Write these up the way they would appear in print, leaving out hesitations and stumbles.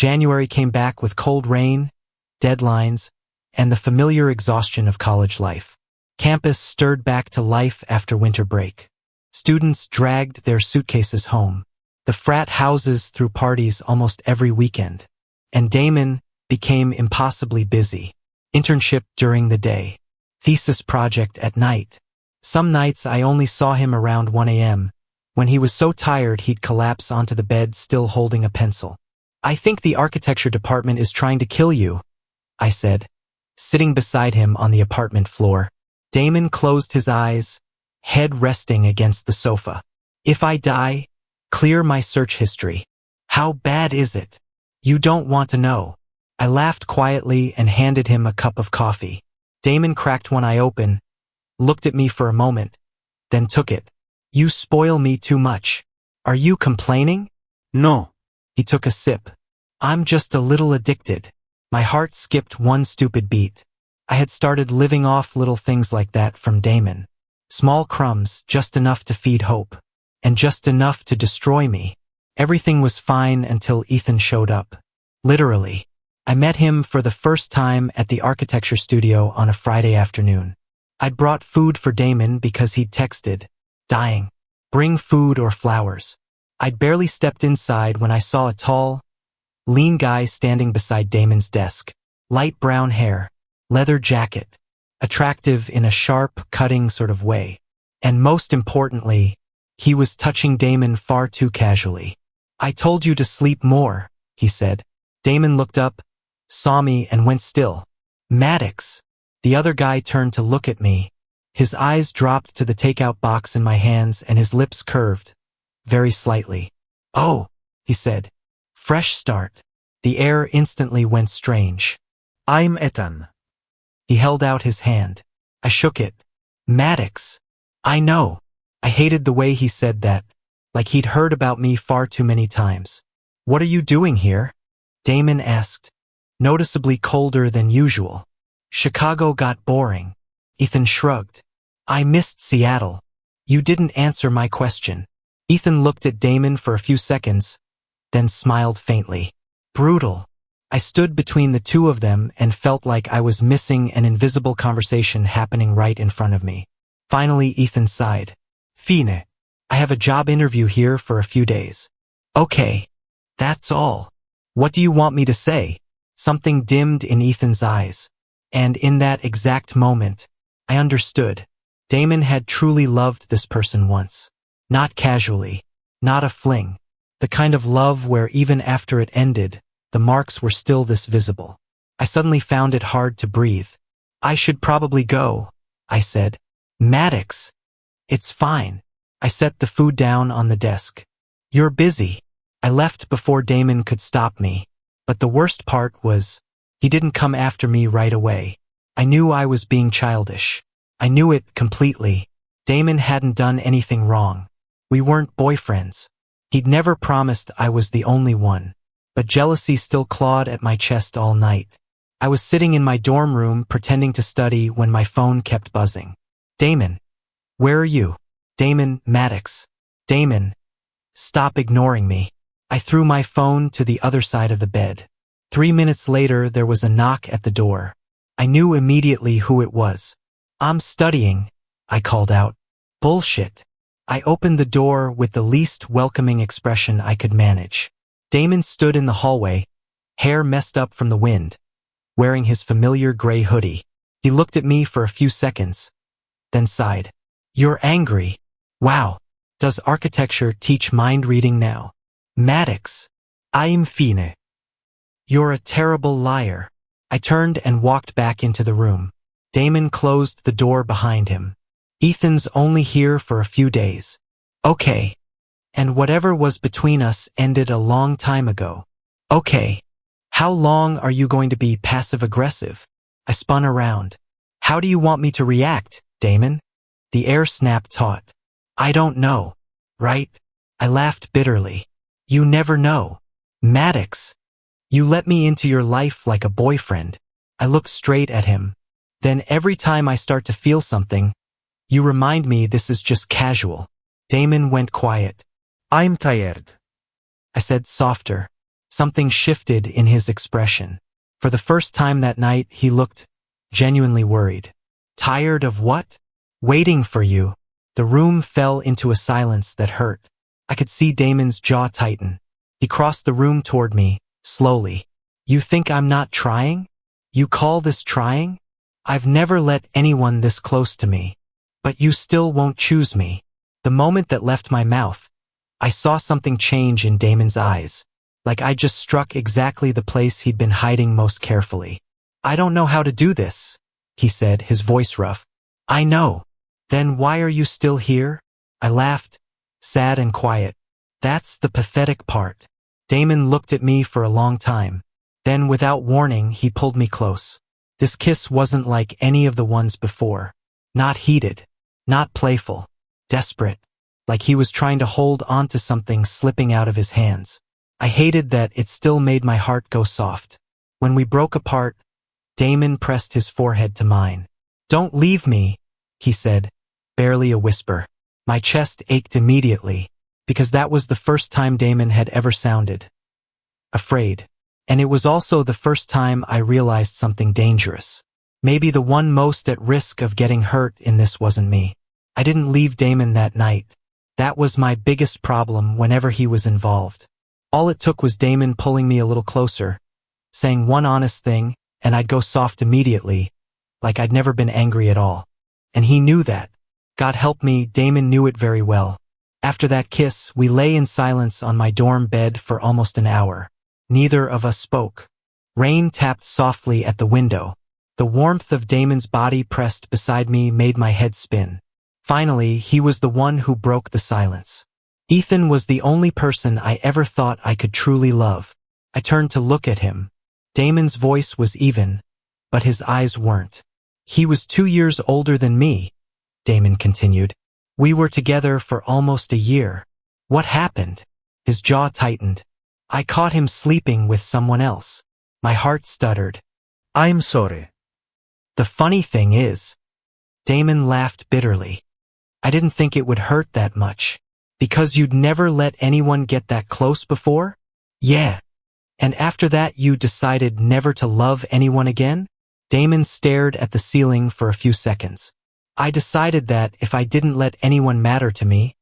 January came back with cold rain, deadlines, and the familiar exhaustion of college life. Campus stirred back to life after winter break. Students dragged their suitcases home. The frat houses threw parties almost every weekend. And Damon became impossibly busy. Internship during the day. Thesis project at night. Some nights I only saw him around 1 a.m. When he was so tired he'd collapse onto the bed still holding a pencil. "I think the architecture department is trying to kill you," I said, sitting beside him on the apartment floor. Damon closed his eyes, head resting against the sofa. "If I die, clear my search history." "How bad is it?" "You don't want to know." I laughed quietly and handed him a cup of coffee. Damon cracked one eye open, looked at me for a moment, then took it. "You spoil me too much. Are you complaining?" No. He took a sip. "I'm just a little addicted." My heart skipped one stupid beat. I had started living off little things like that from Damon. Small crumbs, just enough to feed hope. And just enough to destroy me. Everything was fine until Ethan showed up. Literally. I met him for the first time at the architecture studio on a Friday afternoon. I'd brought food for Damon because he'd texted, dying, "Bring food or flowers." I'd barely stepped inside when I saw a tall, lean guy standing beside Damon's desk. Light brown hair, leather jacket, attractive in a sharp, cutting sort of way. And most importantly, he was touching Damon far too casually. "I told you to sleep more," he said. Damon looked up, saw me, and went still. "Maddox." The other guy turned to look at me. His eyes dropped to the takeout box in my hands and his lips curved, very slightly. "Oh," he said. "Fresh start." The air instantly went strange. I'm Ethan. He held out his hand. I shook it. "Maddox." "I know." I hated the way he said that, like he'd heard about me far too many times. "What are you doing here?" Damon asked, noticeably colder than usual. "Chicago got boring." Ethan shrugged. "I missed Seattle." "You didn't answer my question." Ethan looked at Damon for a few seconds, then smiled faintly. Brutal. I stood between the two of them and felt like I was missing an invisible conversation happening right in front of me. Finally, Ethan sighed. "Fine. I have a job interview here for a few days." "Okay. That's all. What do you want me to say?" Something dimmed in Ethan's eyes. And in that exact moment, I understood. Damon had truly loved this person once. Not casually. Not a fling. The kind of love where even after it ended, the marks were still this visible. I suddenly found it hard to breathe. "I should probably go," I said. "Maddox." "It's fine." I set the food down on the desk. "You're busy." I left before Damon could stop me. But the worst part was, he didn't come after me right away. I knew I was being childish. I knew it completely. Damon hadn't done anything wrong. We weren't boyfriends. He'd never promised I was the only one. But jealousy still clawed at my chest all night. I was sitting in my dorm room pretending to study when my phone kept buzzing. "Damon, where are you?" "Damon, Maddox." "Damon, stop ignoring me." I threw my phone to the other side of the bed. 3 minutes later, there was a knock at the door. I knew immediately who it was. "I'm studying," I called out. "Bullshit." I opened the door with the least welcoming expression I could manage. Damon stood in the hallway, hair messed up from the wind, wearing his familiar gray hoodie. He looked at me for a few seconds, then sighed. "You're angry. Wow. Does architecture teach mind reading now?" "Maddox, I'm fine." "You're a terrible liar." I turned and walked back into the room. Damon closed the door behind him. "Ethan's only here for a few days." "Okay. And whatever was between us ended a long time ago." "Okay. How long are you going to be passive-aggressive?" I spun around. "How do you want me to react, Damon?" The air snapped taut. "I don't know. Right?" I laughed bitterly. "You never know. Maddox. You let me into your life like a boyfriend." I looked straight at him. "Then every time I start to feel something, you remind me this is just casual." Damon went quiet. I'm tired. I said softer. Something shifted in his expression. For the first time that night, he looked genuinely worried. Tired of what? Waiting for you. The room fell into a silence that hurt. I could see Damon's jaw tighten. He crossed the room toward me, slowly. You think I'm not trying? You call this trying? I've never let anyone this close to me. But you still won't choose me. The moment that left my mouth, I saw something change in Damon's eyes. Like I just struck exactly the place he'd been hiding most carefully. I don't know how to do this, he said, his voice rough. I know. Then why are you still here? I laughed, sad and quiet. That's the pathetic part. Damon looked at me for a long time. Then, without warning, he pulled me close. This kiss wasn't like any of the ones before. Not heated, not playful, desperate, like he was trying to hold on to something slipping out of his hands. I hated that it still made my heart go soft. When we broke apart, Damon pressed his forehead to mine. Don't leave me, he said, barely a whisper. My chest ached immediately, because that was the first time Damon had ever sounded afraid. And it was also the first time I realized something dangerous. Maybe the one most at risk of getting hurt in this wasn't me. I didn't leave Damon that night. That was my biggest problem whenever he was involved. All it took was Damon pulling me a little closer, saying one honest thing, and I'd go soft immediately, like I'd never been angry at all. And he knew that. God help me, Damon knew it very well. After that kiss, we lay in silence on my dorm bed for almost an hour. Neither of us spoke. Rain tapped softly at the window. The warmth of Damon's body pressed beside me made my head spin. Finally, he was the one who broke the silence. Ethan was the only person I ever thought I could truly love. I turned to look at him. Damon's voice was even, but his eyes weren't. He was 2 years older than me, Damon continued. We were together for almost a year. What happened? His jaw tightened. I caught him sleeping with someone else. My heart stuttered. I'm sorry. The funny thing is, Damon laughed bitterly. I didn't think it would hurt that much. Because you'd never let anyone get that close before? Yeah. And after that you decided never to love anyone again? Damon stared at the ceiling for a few seconds. I decided that if I didn't let anyone matter to me,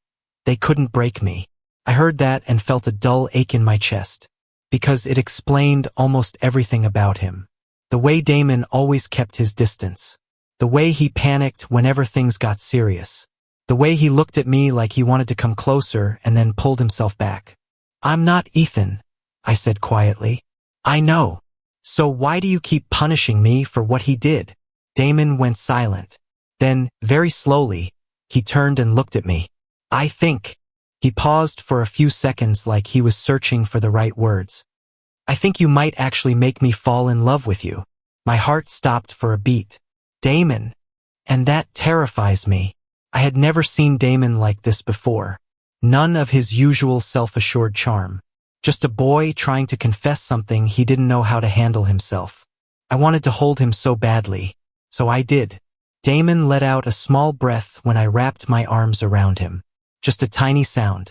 they couldn't break me. I heard that and felt a dull ache in my chest, because it explained almost everything about him. The way Damon always kept his distance. The way he panicked whenever things got serious. The way he looked at me like he wanted to come closer and then pulled himself back. I'm not Ethan, I said quietly. I know. So why do you keep punishing me for what he did? Damon went silent. Then, very slowly, he turned and looked at me. I think. He paused for a few seconds like he was searching for the right words. I think you might actually make me fall in love with you. My heart stopped for a beat. Damon. And that terrifies me. I had never seen Damon like this before. None of his usual self-assured charm. Just a boy trying to confess something he didn't know how to handle himself. I wanted to hold him so badly, so I did. Damon let out a small breath when I wrapped my arms around him. Just a tiny sound,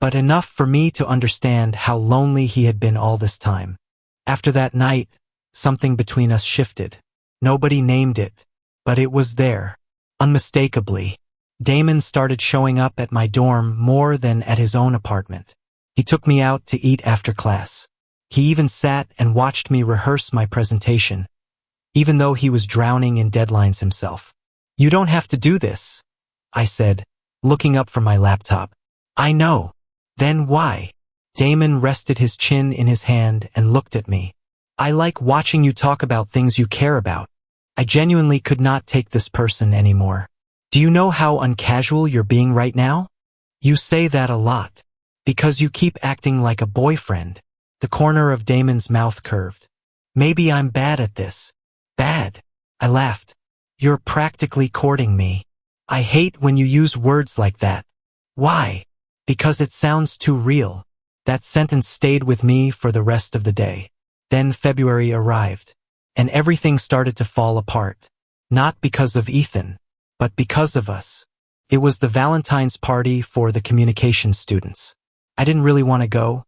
but enough for me to understand how lonely he had been all this time. After that night, something between us shifted. Nobody named it, but it was there, unmistakably. Damon started showing up at my dorm more than at his own apartment. He took me out to eat after class. He even sat and watched me rehearse my presentation, even though he was drowning in deadlines himself. You don't have to do this, I said, looking up from my laptop. I know. Then why? Damon rested his chin in his hand and looked at me. I like watching you talk about things you care about. I genuinely could not take this person anymore. Do you know how uncasual you're being right now? You say that a lot. Because you keep acting like a boyfriend. The corner of Damon's mouth curved. Maybe I'm bad at this. Bad? I laughed. You're practically courting me. I hate when you use words like that. Why? Because it sounds too real. That sentence stayed with me for the rest of the day. Then February arrived, and everything started to fall apart. Not because of Ethan, but because of us. It was the Valentine's party for the communications students. I didn't really want to go,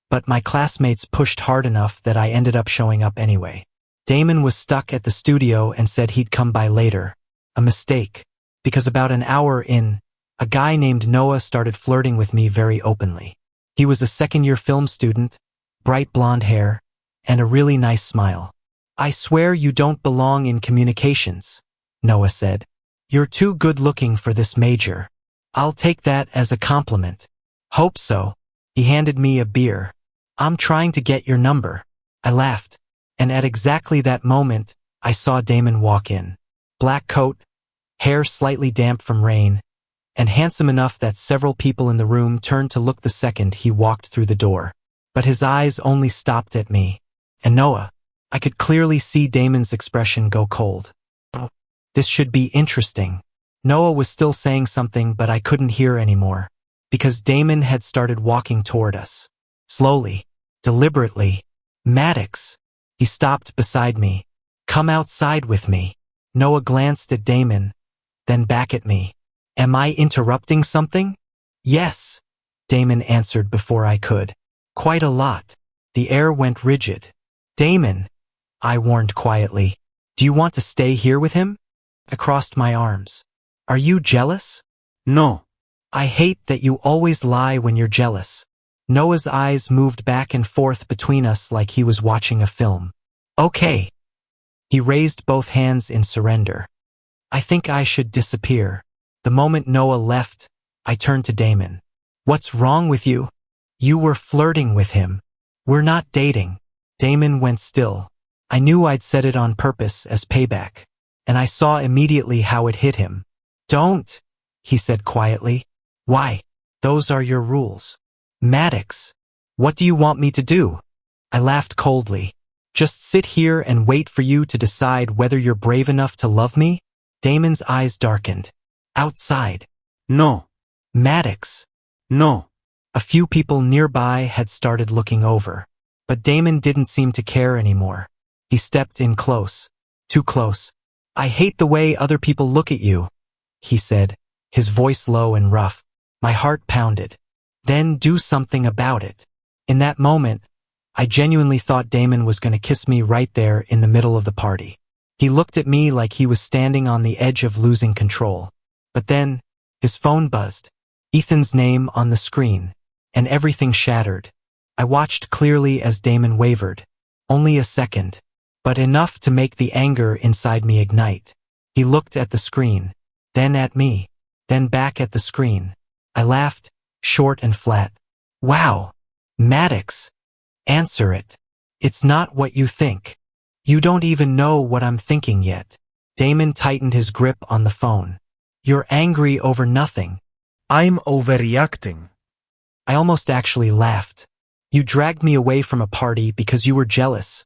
but my classmates pushed hard enough that I ended up showing up anyway. Damon was stuck at the studio and said he'd come by later. A mistake, because about an hour in, a guy named Noah started flirting with me very openly. He was a second-year film student, bright blonde hair, and a really nice smile. "I swear you don't belong in communications," Noah said. "You're too good-looking for this major." "I'll take that as a compliment." "Hope so." He handed me a beer. "I'm trying to get your number." I laughed, and at exactly that moment, I saw Damon walk in. Black coat, hair slightly damp from rain, and handsome enough that several people in the room turned to look the second he walked through the door. But his eyes only stopped at me. And Noah. I could clearly see Damon's expression go cold. "Oh, this should be interesting." Noah was still saying something, but I couldn't hear anymore, because Damon had started walking toward us. Slowly, deliberately. "Maddox." He stopped beside me. "Come outside with me." Noah glanced at Damon, then back at me. "Am I interrupting something?" "Yes," Damon answered before I could. "Quite a lot." The air went rigid. "Damon," I warned quietly, "do you want to stay here with him?" I crossed my arms. "Are you jealous?" No. "I hate that you always lie when you're jealous." Noah's eyes moved back and forth between us like he was watching a film. "Okay." He raised both hands in surrender. "I think I should disappear." The moment Noah left, I turned to Damon. "What's wrong with you?" "You were flirting with him." "We're not dating." Damon went still. I knew I'd said it on purpose as payback, and I saw immediately how it hit him. "Don't," he said quietly. "Why? Those are your rules." "Maddox, what do you want me to do?" I laughed coldly. "Just sit here and wait for you to decide whether you're brave enough to love me?" Damon's eyes darkened. "Outside." No. "Maddox." No. A few people nearby had started looking over, but Damon didn't seem to care anymore. He stepped in close. Too close. "I hate the way other people look at you," he said, his voice low and rough. My heart pounded. "Then do something about it." In that moment, I genuinely thought Damon was going to kiss me right there in the middle of the party. He looked at me like he was standing on the edge of losing control. But then, his phone buzzed. Ethan's name on the screen, and everything shattered. I watched clearly as Damon wavered. Only a second, but enough to make the anger inside me ignite. He looked at the screen, then at me, then back at the screen. I laughed, short and flat. "Wow, Maddox, answer it. It's not what you think. You don't even know what I'm thinking yet." Damon tightened his grip on the phone. "You're angry over nothing." I'm overreacting. I almost actually laughed. "You dragged me away from a party because you were jealous,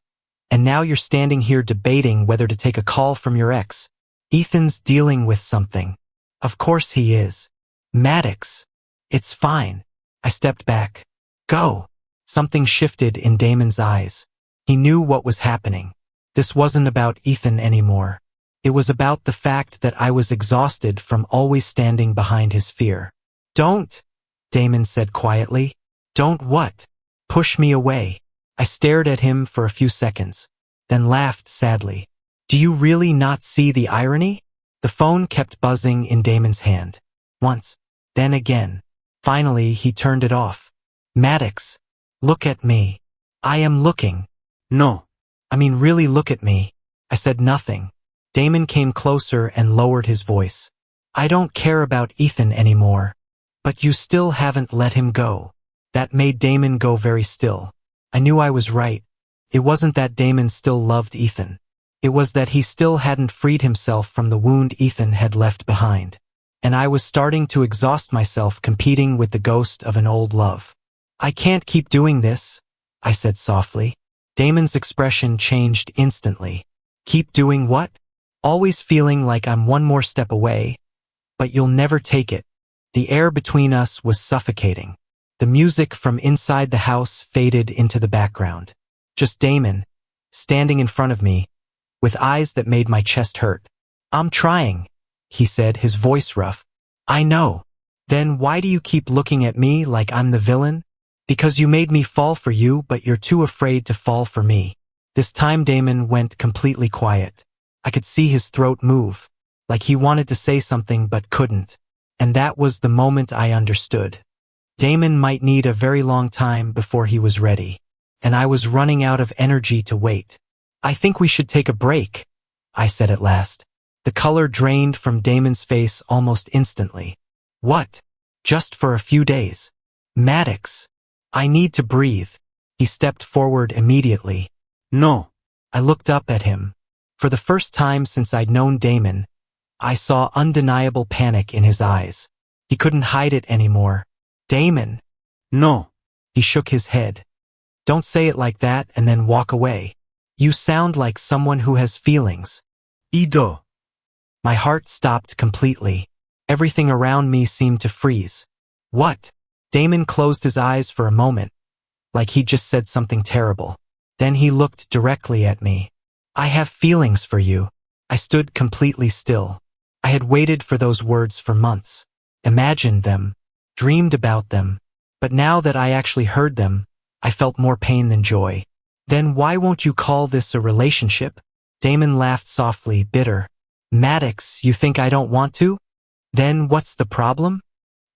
and now you're standing here debating whether to take a call from your ex. Ethan's dealing with something." "Of course he is." "Maddox, it's fine." I stepped back. "Go." Something shifted in Damon's eyes. He knew what was happening. This wasn't about Ethan anymore. It was about the fact that I was exhausted from always standing behind his fear. "Don't," Damon said quietly. "Don't what?" "Push me away." I stared at him for a few seconds, then laughed sadly. "Do you really not see the irony?" The phone kept buzzing in Damon's hand. Once, then again. Finally, he turned it off. "Maddox, look at me." "I am looking." No. "I mean, really look at me." I said nothing. Damon came closer and lowered his voice. "I don't care about Ethan anymore. But you still haven't let him go." That made Damon go very still. I knew I was right. It wasn't that Damon still loved Ethan. It was that he still hadn't freed himself from the wound Ethan had left behind. And I was starting to exhaust myself competing with the ghost of an old love. "I can't keep doing this," I said softly. Damon's expression changed instantly. "Keep doing what?" "Always feeling like I'm one more step away, but you'll never take it." The air between us was suffocating. The music from inside the house faded into the background. Just Damon, standing in front of me, with eyes that made my chest hurt. "I'm trying," he said, his voice rough. "I know." "Then why do you keep looking at me like I'm the villain?" Because you made me fall for you, but you're too afraid to fall for me. This time Damon went completely quiet. I could see his throat move, like he wanted to say something but couldn't. And that was the moment I understood. Damon might need a very long time before he was ready. And I was running out of energy to wait. I think we should take a break, I said at last. The color drained from Damon's face almost instantly. What? Just for a few days? Maddox, I need to breathe. He stepped forward immediately. No. I looked up at him. For the first time since I'd known Damon, I saw undeniable panic in his eyes. He couldn't hide it anymore. Damon. No. He shook his head. Don't say it like that and then walk away. You sound like someone who has feelings. Ido. My heart stopped completely. Everything around me seemed to freeze. What? Damon closed his eyes for a moment, like he'd just said something terrible. Then he looked directly at me. I have feelings for you. I stood completely still. I had waited for those words for months, imagined them, dreamed about them. But now that I actually heard them, I felt more pain than joy. Then why won't you call this a relationship? Damon laughed softly, bitter. Maddox, you think I don't want to? Then what's the problem?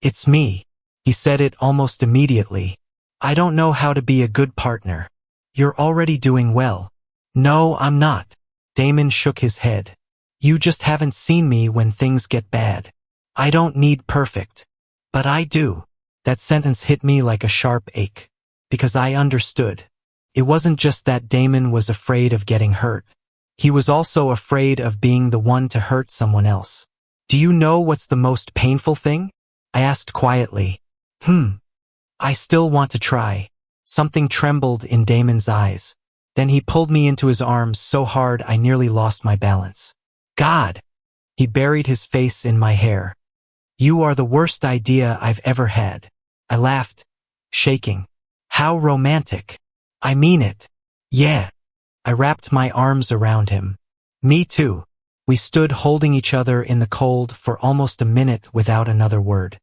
It's me. He said it almost immediately. I don't know how to be a good partner. You're already doing well. No, I'm not. Damon shook his head. You just haven't seen me when things get bad. I don't need perfect. But I do. That sentence hit me like a sharp ache. Because I understood. It wasn't just that Damon was afraid of getting hurt. He was also afraid of being the one to hurt someone else. Do you know what's the most painful thing? I asked quietly. I still want to try. Something trembled in Damon's eyes. Then he pulled me into his arms so hard I nearly lost my balance. God! He buried his face in my hair. You are the worst idea I've ever had. I laughed, shaking. How romantic. I mean it. Yeah. I wrapped my arms around him. Me too. We stood holding each other in the cold for almost a minute without another word.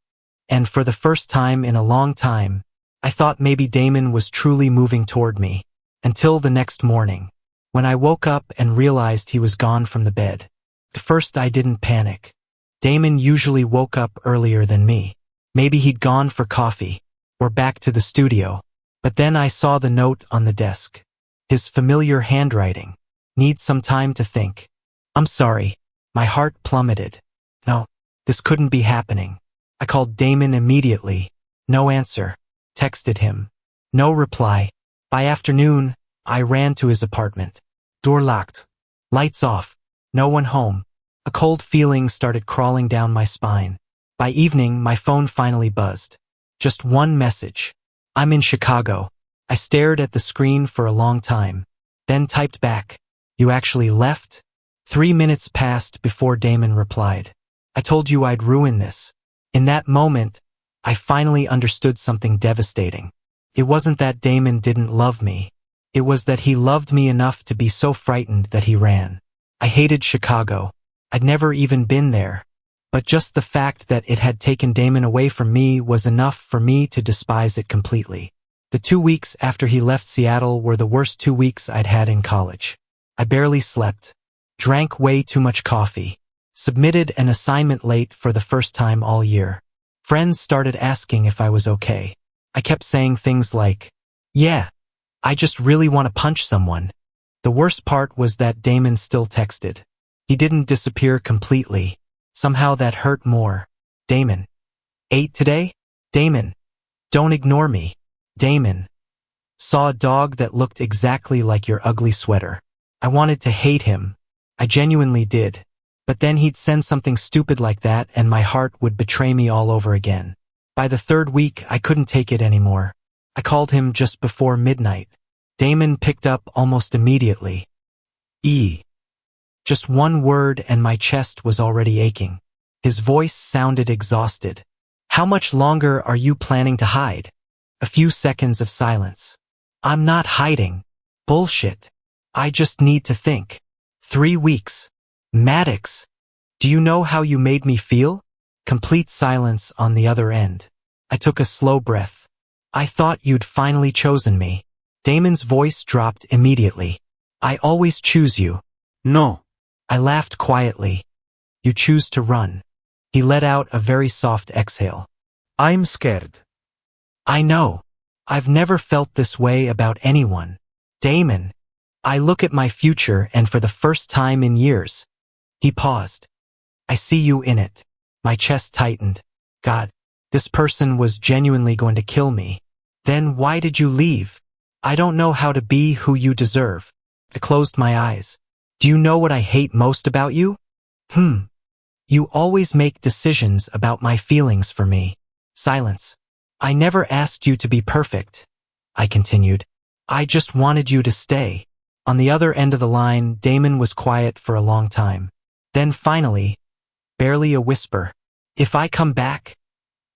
And for the first time in a long time, I thought maybe Damon was truly moving toward me. Until the next morning, when I woke up and realized he was gone from the bed. At first I didn't panic. Damon usually woke up earlier than me. Maybe he'd gone for coffee, or back to the studio. But then I saw the note on the desk. His familiar handwriting. Need some time to think. I'm sorry. My heart plummeted. No, this couldn't be happening. I called Damon immediately. No answer. Texted him. No reply. By afternoon, I ran to his apartment. Door locked. Lights off. No one home. A cold feeling started crawling down my spine. By evening, my phone finally buzzed. Just one message. I'm in Chicago. I stared at the screen for a long time. Then typed back. You actually left? 3 minutes passed before Damon replied. I told you I'd ruin this. In that moment, I finally understood something devastating. It wasn't that Damon didn't love me. It was that he loved me enough to be so frightened that he ran. I hated Chicago. I'd never even been there. But just the fact that it had taken Damon away from me was enough for me to despise it completely. The 2 weeks after he left Seattle were the worst 2 weeks I'd had in college. I barely slept. Drank way too much coffee. Submitted an assignment late for the first time all year. Friends started asking if I was okay. I kept saying things like, yeah, I just really want to punch someone. The worst part was that Damon still texted. He didn't disappear completely. Somehow that hurt more. Damon. Ate today? Damon. Don't ignore me. Damon. Saw a dog that looked exactly like your ugly sweater. I wanted to hate him. I genuinely did. But then he'd send something stupid like that and my heart would betray me all over again. By the 3rd week, I couldn't take it anymore. I called him just before midnight. Damon picked up almost immediately. Just one word and my chest was already aching. His voice sounded exhausted. How much longer are you planning to hide? A few seconds of silence. I'm not hiding. Bullshit. I just need to think. 3 weeks. Maddox. Do you know how you made me feel? Complete silence on the other end. I took a slow breath. I thought you'd finally chosen me. Damon's voice dropped immediately. I always choose you. No. I laughed quietly. You choose to run. He let out a very soft exhale. I'm scared. I know. I've never felt this way about anyone. Damon. I look at my future and for the first time in years. He paused. I see you in it. My chest tightened. God, this person was genuinely going to kill me. Then why did you leave? I don't know how to be who you deserve. I closed my eyes. Do you know what I hate most about you? You always make decisions about my feelings for me. Silence. I never asked you to be perfect. I continued. I just wanted you to stay. On the other end of the line, Damon was quiet for a long time. Then finally, barely a whisper. If I come back,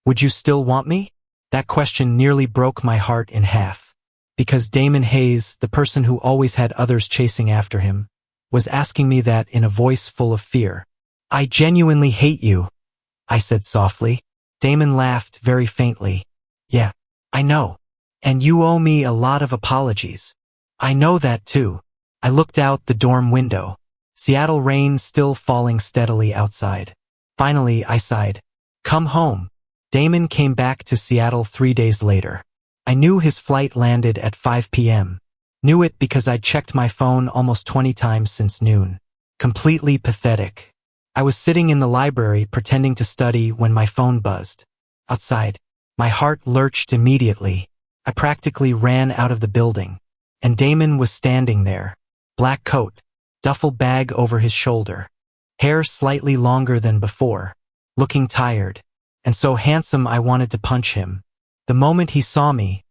would you still want me? That question nearly broke my heart in half. Because Damon Hayes, the person who always had others chasing after him, was asking me that in a voice full of fear. I genuinely hate you, I said softly. Damon laughed very faintly. Yeah, I know. And you owe me a lot of apologies. I know that too. I looked out the dorm window. Seattle rain still falling steadily outside. Finally, I sighed. Come home. Damon came back to Seattle 3 days later. I knew his flight landed at 5 p.m. Knew it because I'd checked my phone almost 20 times since noon. Completely pathetic. I was sitting in the library pretending to study when my phone buzzed. Outside, my heart lurched immediately. I practically ran out of the building. And Damon was standing there. Black coat, duffel bag over his shoulder. Hair slightly longer than before. Looking tired. And so handsome I wanted to punch him. The moment he saw me,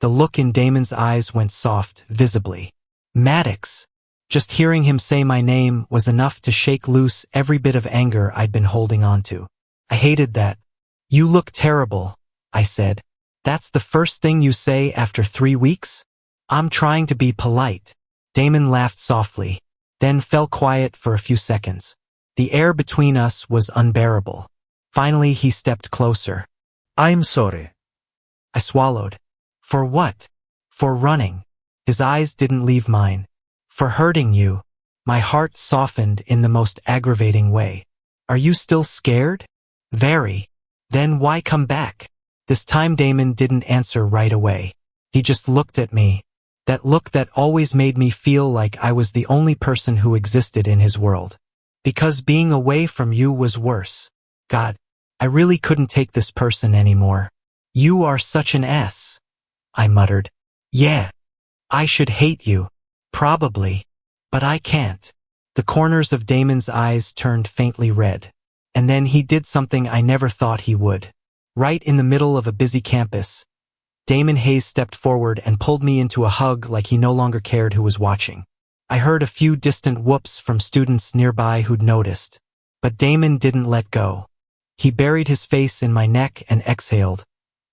the look in Damon's eyes went soft, visibly. Maddox. Just hearing him say my name was enough to shake loose every bit of anger I'd been holding on to. I hated that. You look terrible, I said. That's the first thing you say after 3 weeks? I'm trying to be polite. Damon laughed softly, then fell quiet for a few seconds. The air between us was unbearable. Finally, he stepped closer. I'm sorry. I swallowed. For what? For running. His eyes didn't leave mine. For hurting you. My heart softened in the most aggravating way. Are you still scared? Very. Then why come back? This time Damon didn't answer right away. He just looked at me. That look that always made me feel like I was the only person who existed in his world. Because being away from you was worse. God, I really couldn't take this person anymore. You are such an ass, I muttered. Yeah, I should hate you. Probably. But I can't. The corners of Damon's eyes turned faintly red. And then he did something I never thought he would. Right in the middle of a busy campus, Damon Hayes stepped forward and pulled me into a hug like he no longer cared who was watching. I heard a few distant whoops from students nearby who'd noticed. But Damon didn't let go. He buried his face in my neck and exhaled,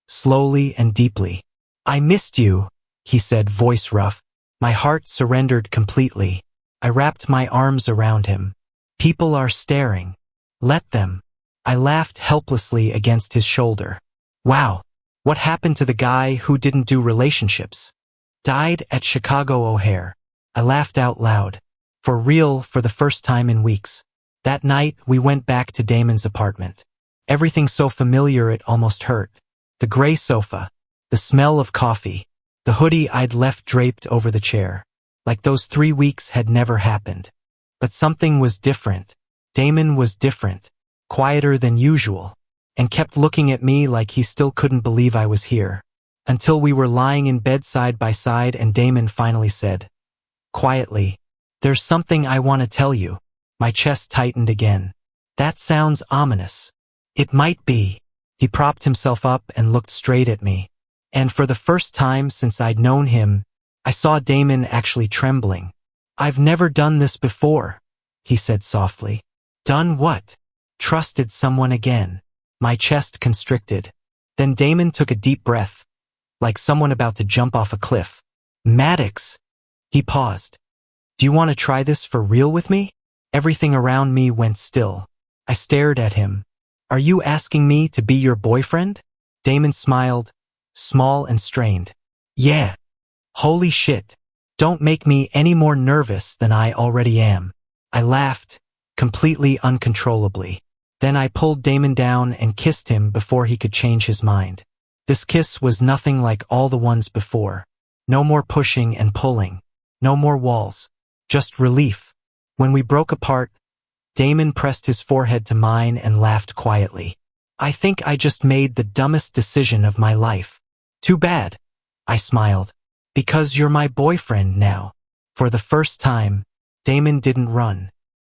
slowly and deeply. I missed you, he said, voice rough. My heart surrendered completely. I wrapped my arms around him. People are staring. Let them. I laughed helplessly against his shoulder. Wow, what happened to the guy who didn't do relationships? Died at Chicago O'Hare. I laughed out loud. For real, for the first time in weeks. That night, we went back to Damon's apartment. Everything so familiar it almost hurt. The gray sofa, the smell of coffee, the hoodie I'd left draped over the chair. Like those 3 weeks had never happened. But something was different. Damon was different. Quieter than usual. And kept looking at me like he still couldn't believe I was here. Until we were lying in bed side by side and Damon finally said, quietly, there's something I want to tell you. My chest tightened again. That sounds ominous. It might be. He propped himself up and looked straight at me. And for the first time since I'd known him, I saw Damon actually trembling. I've never done this before, he said softly. Done what? Trusted someone again. My chest constricted. Then Damon took a deep breath, like someone about to jump off a cliff. Maddox. He paused. Do you want to try this for real with me? Everything around me went still. I stared at him. Are you asking me to be your boyfriend? Damon smiled, small and strained. Yeah. Holy shit. Don't make me any more nervous than I already am. I laughed, completely uncontrollably. Then I pulled Damon down and kissed him before he could change his mind. This kiss was nothing like all the ones before. No more pushing and pulling. No more walls. Just relief. When we broke apart, Damon pressed his forehead to mine and laughed quietly. I think I just made the dumbest decision of my life. Too bad. I smiled. Because you're my boyfriend now. For the first time, Damon didn't run.